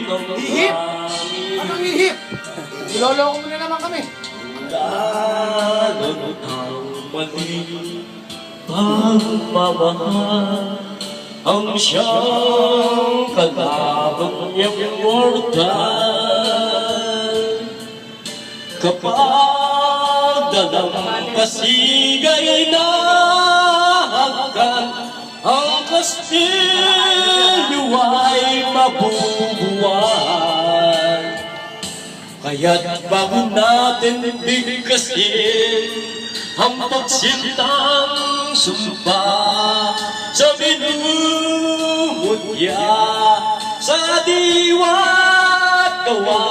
Hihip? Anong hihip? Niloloko mo na naman kami. Lalo ng mali pagmamahal ang siyang kalabang niyang mortal. Kapag dalang pasigay na hanggang ang kastilyo ay mabubuhay. Kaya't bago natin bigkasin ang pagsintang sumpa sa minumutya, sa diwa't gawa,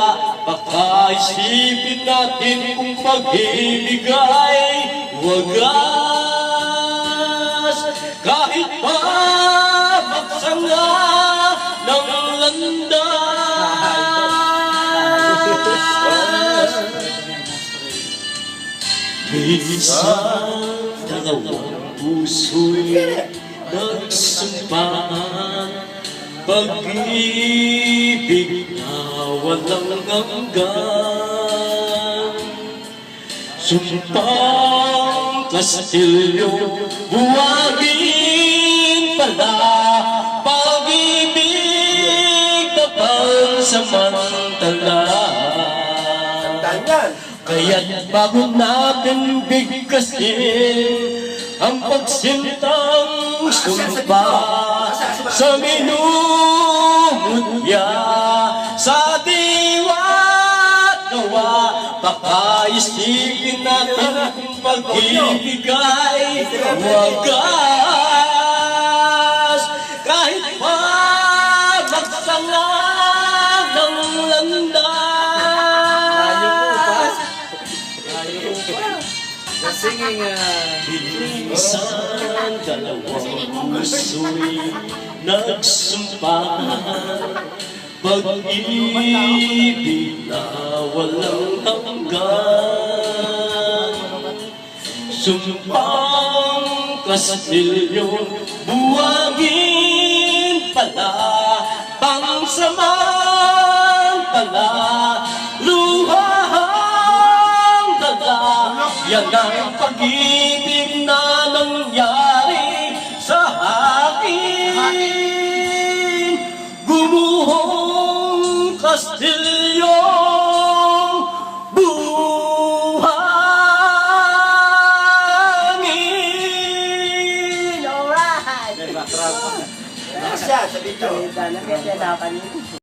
baka isipin natin kung pag-ibig ay wagas. Kahit pa magsanga ng landas, minsan dalawang puso'y nagsumpahan, pag-ibig na walang hanggan. Sumpang kastilyo, buwagin pala, pag-ibig na pansamantala. Kaya't bago natin bigkasin ang pagsintang sumpa sa minumutya, sa diwa't gawa, baka isipin natin kung pag-ibig ay wagas. Kahit pa magsanga ng landas, minsan dalawang puso'y nagsumpahan, pag-ibig na walang hanggan. Sumpang kastilyo, buwagin pala, pangsamantala, luhang dala. Yan ang pag-ibig na nangyari sa akin. Gumuhong kastilyong buhangin. Alright! Siya, sabi ko.